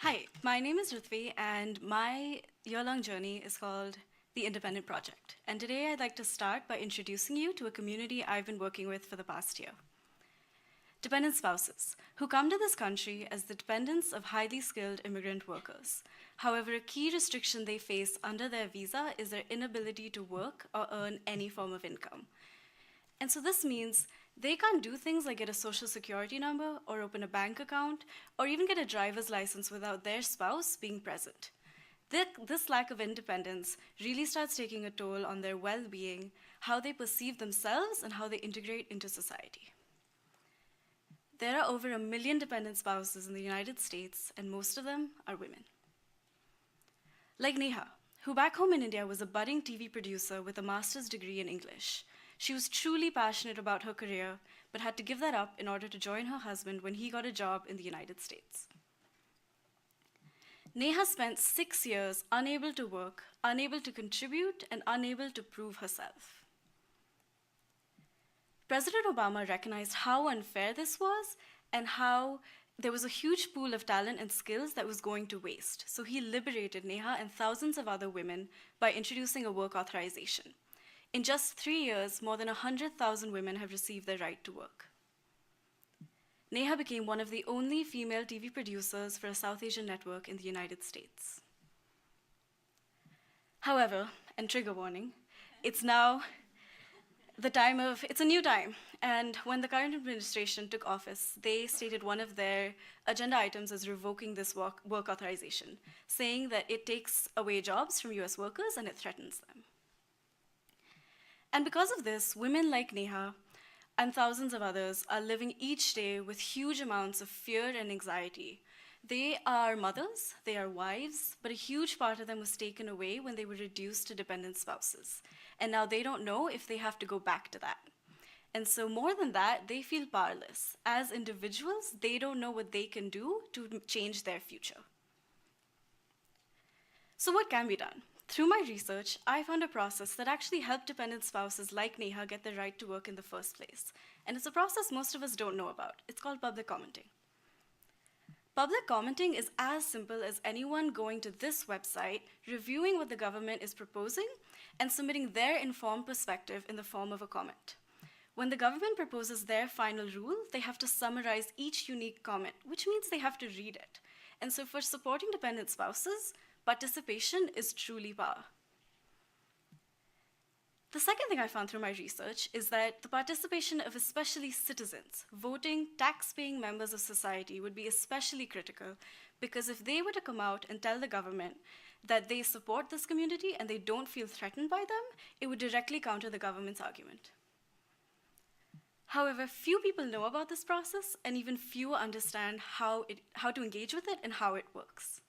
Hi, my name is Rutvika, and my year-long journey is called the Independent Project. And today I'd like to start by introducing you to a community I've been working with for the past year. Dependent spouses, who come to this country as the dependents of highly skilled immigrant workers. However, a key restriction they face under their visa is their inability to work or earn any form of income. And so this means they can't do things like get a social security number or open a bank account or even get a driver's license without their spouse being present. This lack of independence really starts taking a toll on their well being, how they perceive themselves, and how they integrate into society. There are over 1 million dependent spouses in the United States, and most of them are women. Like Neha, who back home in India was a budding TV producer with a master's degree in English. She was truly passionate about her career, but had to give that up in order to join her husband when he got a job in the United States. Neha spent 6 years unable to work, unable to contribute, and unable to prove herself. President Obama recognized how unfair this was and how there was a huge pool of talent and skills that was going to waste. So he liberated Neha and thousands of other women by introducing a work authorization. In just 3 years, more than 100,000 women have received their right to work. Neha became one of the only female TV producers for a South Asian network in the United States. However, and trigger warning, it's a new time. And when the current administration took office, they stated one of their agenda items as revoking this work authorization, saying that it takes away jobs from US workers and it threatens them. And because of this, women like Neha and thousands of others are living each day with huge amounts of fear and anxiety. They are mothers, they are wives, but a huge part of them was taken away when they were reduced to dependent spouses. And now they don't know if they have to go back to that. And so more than that, they feel powerless. As individuals, they don't know what they can do to change their future. So what can be done? Through my research, I found a process that actually helped dependent spouses like Neha get the right to work in the first place. And it's a process most of us don't know about. It's called public commenting. Public commenting is as simple as anyone going to this website, reviewing what the government is proposing, and submitting their informed perspective in the form of a comment. When the government proposes their final rule, they have to summarize each unique comment, which means they have to read it. And so for supporting dependent spouses, participation is truly power. The second thing I found through my research is that the participation of especially citizens, voting, tax-paying members of society would be especially critical, because if they were to come out and tell the government that they support this community and they don't feel threatened by them, it would directly counter the government's argument. However, few people know about this process, and even fewer understand how to engage with it and how it works.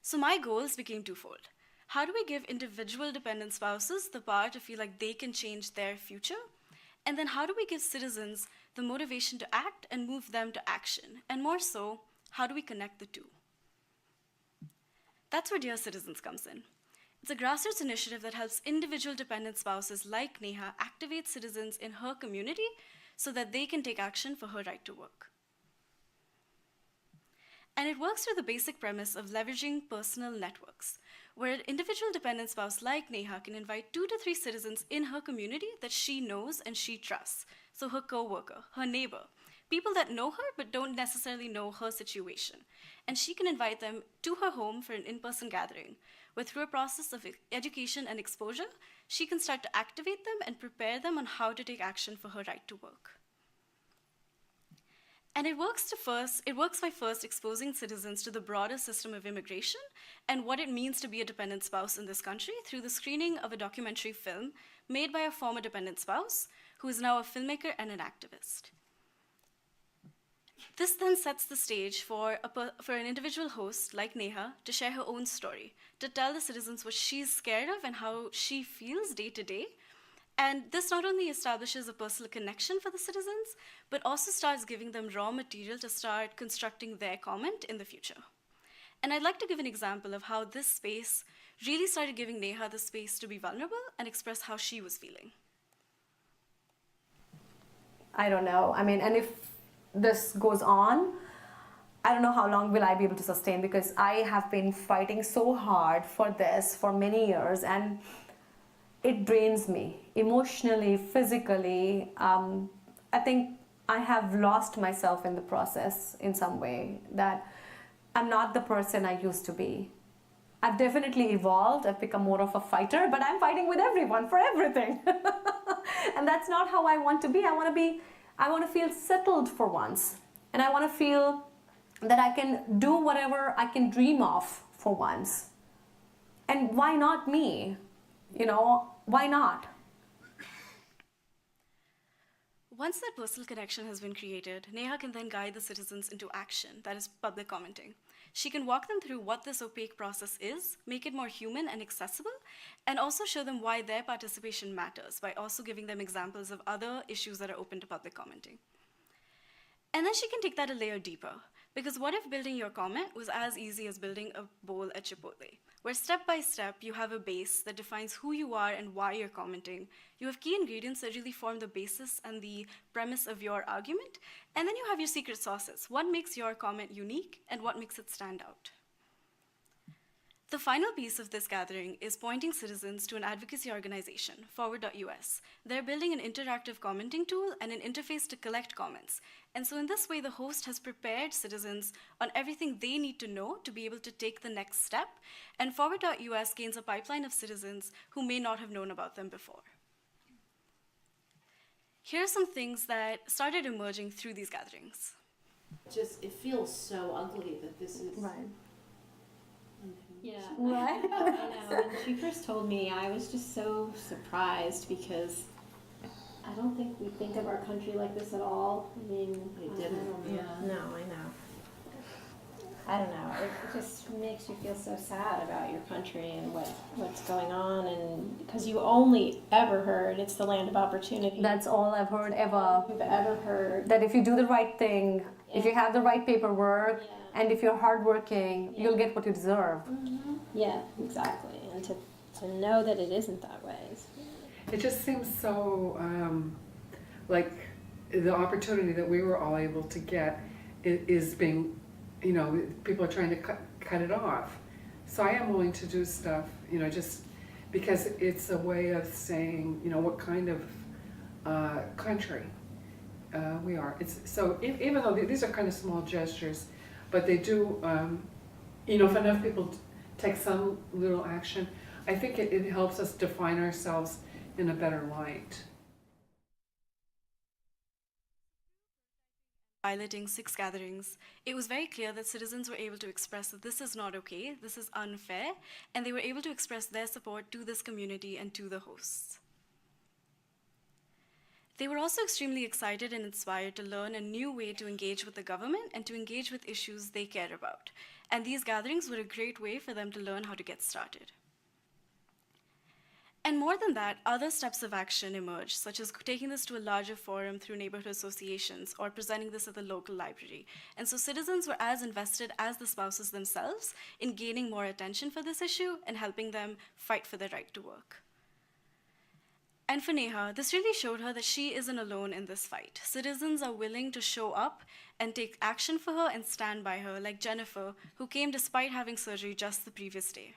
So my goals became twofold. How do we give individual dependent spouses the power to feel like they can change their future? And then how do we give citizens the motivation to act and move them to action? And more so, how do we connect the two? That's where Dear Citizens comes in. It's a grassroots initiative that helps individual dependent spouses like Neha activate citizens in her community so that they can take action for her right to work. And it works through the basic premise of leveraging personal networks, where an individual dependent spouse like Neha can invite 2 to 3 citizens in her community that she knows and she trusts. So her coworker, her neighbor, people that know her but don't necessarily know her situation. And she can invite them to her home for an in-person gathering, where through a process of education and exposure, she can start to activate them and prepare them on how to take action for her right to work. And it works by first exposing citizens to the broader system of immigration and what it means to be a dependent spouse in this country through the screening of a documentary film made by a former dependent spouse who is now a filmmaker and an activist. This then sets the stage for an individual host like Neha to share her own story, to tell the citizens what she's scared of and how she feels day to day. And this not only establishes a personal connection for the citizens, but also starts giving them raw material to start constructing their comment in the future. And I'd like to give an example of how this space really started giving Neha the space to be vulnerable and express how she was feeling. I don't know. I mean, and if this goes on, I don't know how long will I be able to sustain, because I have been fighting so hard for this for many years, and it drains me emotionally, physically. I think I have lost myself in the process in some way, that I'm not the person I used to be. I've definitely evolved. I've become more of a fighter, but I'm fighting with everyone for everything. And that's not how I want to be. I want to feel settled for once. And I want to feel that I can do whatever I can dream of for once. And why not me? Why not? Once that personal connection has been created, Neha can then guide the citizens into action, that is, public commenting. She can walk them through what this opaque process is, make it more human and accessible, and also show them why their participation matters by also giving them examples of other issues that are open to public commenting. And then she can take that a layer deeper, because what if building your comment was as easy as building a bowl at Chipotle, where step by step you have a base that defines who you are and why you're commenting. You have key ingredients that really form the basis and the premise of your argument, and then you have your secret sauces. What makes your comment unique and what makes it stand out? The final piece of this gathering is pointing citizens to an advocacy organization, Forward.us. They're building an interactive commenting tool and an interface to collect comments. And so in this way, the host has prepared citizens on everything they need to know to be able to take the next step, and Forward.us gains a pipeline of citizens who may not have known about them before. Here are some things that started emerging through these gatherings. It feels so ugly that this is... Right. Yeah, Right? I know. When she first told me, I was just so surprised, because I don't think we think of our country like this at all. I mean, We didn't, yeah. No, I know. I don't know. It just makes you feel so sad about your country and what's going on, and because you only ever heard it's the land of opportunity. That's all I've heard ever. You've ever heard. That if you do the right thing, if you have the right paperwork, Yeah. and if you're hardworking, you'll get what you deserve. Yeah, exactly. And to know that it isn't that way. It just seems so like the opportunity that we were all able to get is being, people are trying to cut it off. So I am willing to do stuff, just because it's a way of saying, what kind of country we are. Even though these are kind of small gestures, but they do, if enough people take some little action, I think it helps us define ourselves in a better light. Piloting 6 gatherings, it was very clear that citizens were able to express that this is not okay, this is unfair, and they were able to express their support to this community and to the hosts. They were also extremely excited and inspired to learn a new way to engage with the government and to engage with issues they care about. And these gatherings were a great way for them to learn how to get started. And more than that, other steps of action emerged, such as taking this to a larger forum through neighborhood associations or presenting this at the local library. And so citizens were as invested as the spouses themselves in gaining more attention for this issue and helping them fight for their right to work. And for Neha, this really showed her that she isn't alone in this fight. Citizens are willing to show up and take action for her and stand by her, like Jennifer, who came despite having surgery just the previous day.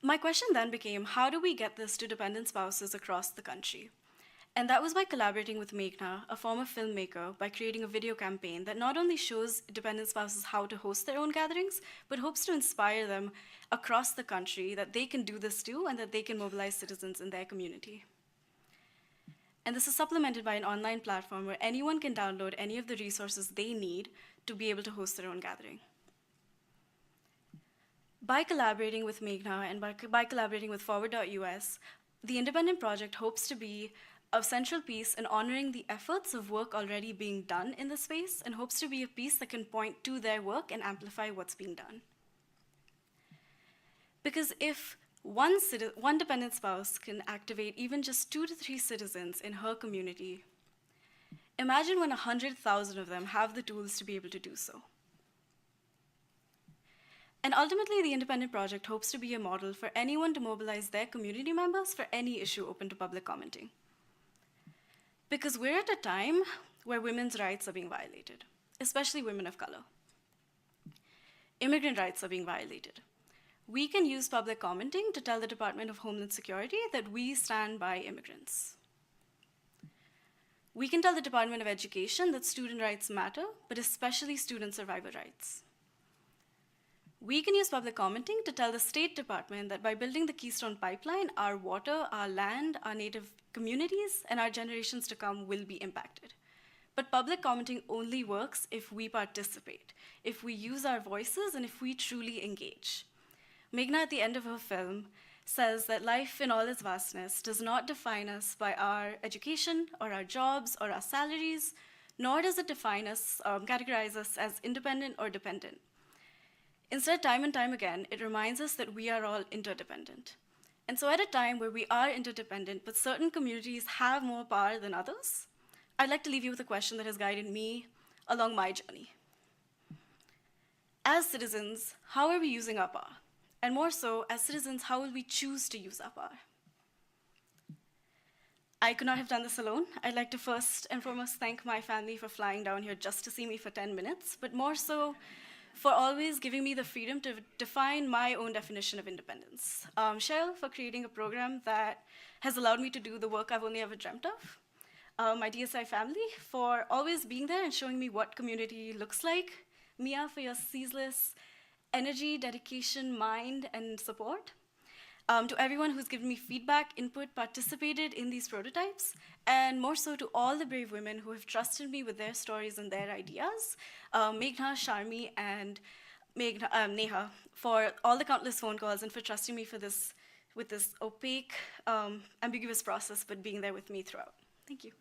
My question then became, how do we get this to dependent spouses across the country? And that was by collaborating with Meghna, a former filmmaker, by creating a video campaign that not only shows dependent spouses how to host their own gatherings, but hopes to inspire them across the country that they can do this too and that they can mobilize citizens in their community. And this is supplemented by an online platform where anyone can download any of the resources they need to be able to host their own gathering. By collaborating with Meghna and by collaborating with Forward.us, the Independent Project hopes to be a central piece in honoring the efforts of work already being done in the space and hopes to be a piece that can point to their work and amplify what's being done. Because if one dependent spouse can activate even just 2 to 3 citizens in her community, imagine when 100,000 of them have the tools to be able to do so. And ultimately, the Independent Project hopes to be a model for anyone to mobilize their community members for any issue open to public commenting. Because we're at a time where women's rights are being violated, especially women of color. Immigrant rights are being violated. We can use public commenting to tell the Department of Homeland Security that we stand by immigrants. We can tell the Department of Education that student rights matter, but especially student survivor rights. We can use public commenting to tell the State Department that by building the Keystone Pipeline, our water, our land, our native communities, and our generations to come will be impacted. But public commenting only works if we participate, if we use our voices, and if we truly engage. Meghna, at the end of her film, says that life in all its vastness does not define us by our education or our jobs or our salaries, nor does it define us, categorize us as independent or dependent. Instead, time and time again, it reminds us that we are all interdependent. And so at a time where we are interdependent, but certain communities have more power than others, I'd like to leave you with a question that has guided me along my journey. As citizens, how are we using our power? And more so, as citizens, how will we choose to use our power? I could not have done this alone. I'd like to first and foremost thank my family for flying down here just to see me for 10 minutes, but more so, for always giving me the freedom to define my own definition of independence. Cheryl, for creating a program that has allowed me to do the work I've only ever dreamt of. My DSI family, for always being there and showing me what community looks like. Mia, for your ceaseless energy, dedication, mind, and support. To everyone who's given me feedback, input, participated in these prototypes, and more so to all the brave women who have trusted me with their stories and their ideas, Meghna, Sharmi, and Neha, for all the countless phone calls and for trusting me with this opaque, ambiguous process, but being there with me throughout. Thank you.